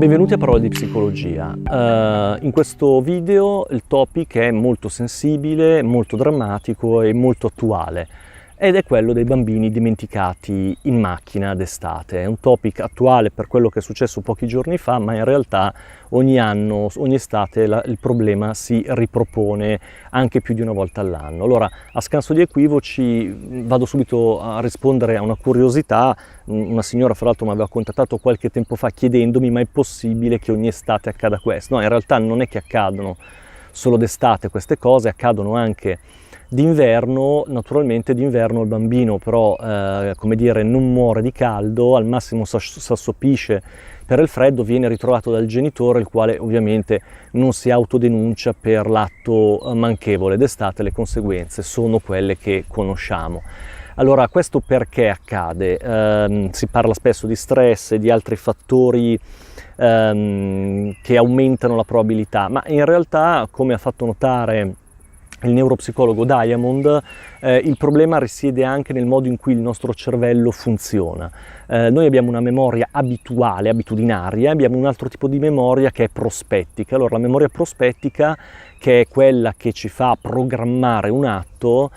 Benvenuti a Parole di Psicologia. In questo video il topic è molto sensibile, molto drammatico e molto attuale ed è quello dei bambini dimenticati in macchina d'estate. È un topic attuale per quello che è successo pochi giorni fa, ma in realtà ogni anno, ogni estate il problema si ripropone anche più di una volta all'anno. Allora, a scanso di equivoci, vado subito a rispondere a una curiosità. Una signora, fra l'altro, mi aveva contattato qualche tempo fa chiedendomi: ma è possibile che ogni estate accada questo? No, in realtà non è che accadono solo d'estate queste cose, accadono anche d'inverno. Naturalmente d'inverno il bambino però, come dire, non muore di caldo, al massimo si assopisce per il freddo, viene ritrovato dal genitore, il quale ovviamente non si autodenuncia per l'atto manchevole. D'estate le conseguenze sono quelle che conosciamo. Allora, questo perché accade? Si parla spesso di stress e di altri fattori che aumentano la probabilità, ma in realtà, come ha fatto notare il neuropsicologo Diamond, il problema risiede anche nel modo in cui il nostro cervello funziona. Noi abbiamo una memoria abituale, abitudinaria, abbiamo un altro tipo di memoria che è prospettica. Allora, la memoria prospettica, che è quella che ci fa programmare un atto,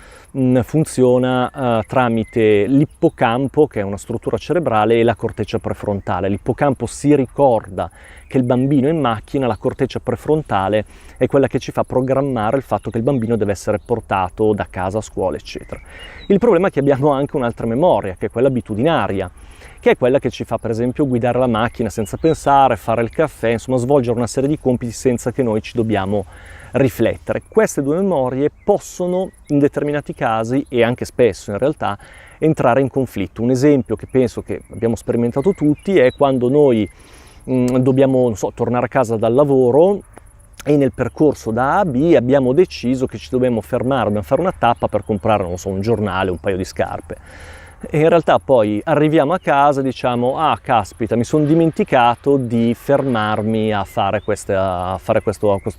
funziona tramite l'ippocampo, che è una struttura cerebrale, e la corteccia prefrontale. L'ippocampo si ricorda che il bambino è in macchina, la corteccia prefrontale è quella che ci fa programmare il fatto che il bambino deve essere portato da casa a scuola, eccetera. Il problema è che abbiamo anche un'altra memoria, che è quella abitudinaria, che è quella che ci fa, per esempio, guidare la macchina senza pensare, fare il caffè, insomma svolgere una serie di compiti senza che noi ci dobbiamo riflettere. Queste due memorie possono, in determinati casi, e anche spesso in realtà, entrare in conflitto. Un esempio che penso che abbiamo sperimentato tutti è quando noi dobbiamo, non so, tornare a casa dal lavoro e nel percorso da A a B abbiamo deciso che ci dobbiamo fermare, dobbiamo fare una tappa per comprare, non so, un giornale, un paio di scarpe. E in realtà poi arriviamo a casa e diciamo: ah, caspita, mi sono dimenticato di fermarmi a fare questo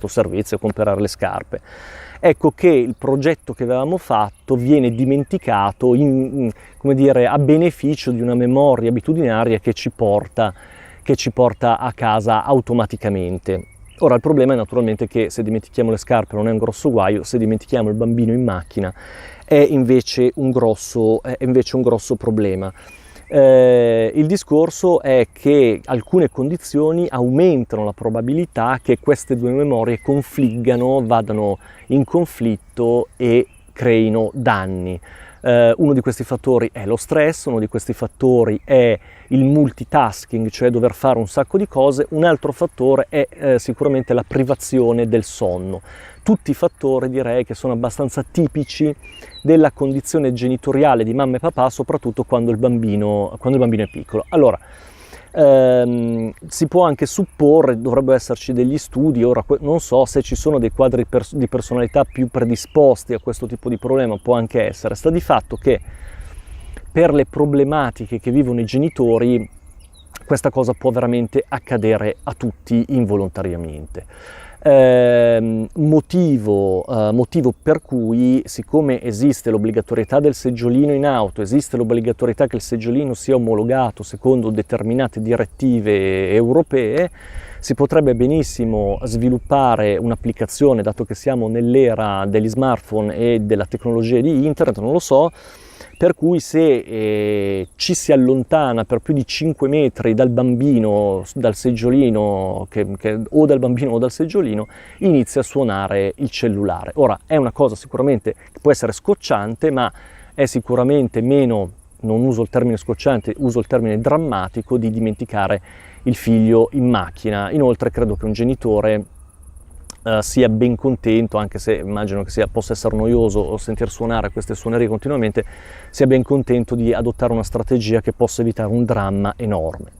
servizio, a comprare le scarpe. Ecco che il progetto che avevamo fatto viene dimenticato come dire, a beneficio di una memoria abitudinaria che ci porta a casa automaticamente. Ora, il problema è naturalmente che se dimentichiamo le scarpe non è un grosso guaio, se dimentichiamo il bambino in macchina è invece un grosso problema. Il discorso è che alcune condizioni aumentano la probabilità che queste due memorie confliggano, vadano in conflitto e creino danni. Uno di questi fattori è lo stress, uno di questi fattori è il multitasking, cioè dover fare un sacco di cose. Un altro fattore è sicuramente la privazione del sonno. Tutti fattori, direi, che sono abbastanza tipici della condizione genitoriale di mamma e papà, soprattutto quando il bambino è piccolo. Allora, si può anche supporre, dovrebbero esserci degli studi, ora non so se ci sono dei quadri di personalità più predisposti a questo tipo di problema, può anche essere. Sta di fatto che per le problematiche che vivono i genitori questa cosa può veramente accadere a tutti involontariamente. Motivo per cui, siccome esiste l'obbligatorietà del seggiolino in auto, esiste l'obbligatorietà che il seggiolino sia omologato secondo determinate direttive europee, si potrebbe benissimo sviluppare un'applicazione, dato che siamo nell'era degli smartphone e della tecnologia di internet, non lo so, per cui se ci si allontana per più di 5 metri dal bambino, dal seggiolino, o dal bambino o dal seggiolino, inizia a suonare il cellulare. Ora, è una cosa sicuramente che può essere scocciante, ma è sicuramente meno, non uso il termine scocciante, uso il termine drammatico, di dimenticare il figlio in macchina. Inoltre credo che un genitore sia ben contento, anche se immagino che possa essere noioso sentir suonare queste suonerie continuamente, sia ben contento di adottare una strategia che possa evitare un dramma enorme.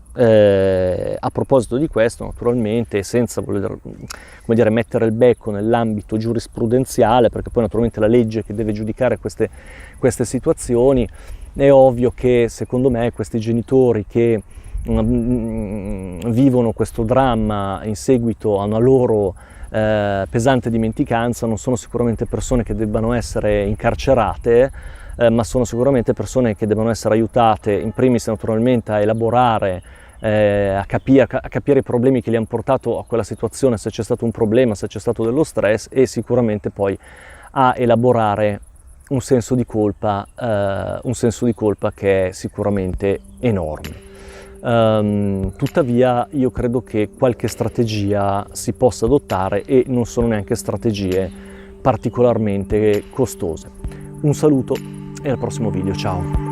A proposito di questo, naturalmente, senza voler, come dire, mettere il becco nell'ambito giurisprudenziale, perché poi naturalmente la legge che deve giudicare queste situazioni, è ovvio che secondo me questi genitori che vivono questo dramma in seguito a una loro pesante dimenticanza non sono sicuramente persone che debbano essere incarcerate, ma sono sicuramente persone che devono essere aiutate in primis naturalmente a elaborare a capire i problemi che li hanno portato a quella situazione, se c'è stato un problema, se c'è stato dello stress, e sicuramente poi a elaborare un senso di colpa che è sicuramente enorme. Tuttavia io credo che qualche strategia si possa adottare e non sono neanche strategie particolarmente costose. Un saluto e al prossimo video, ciao!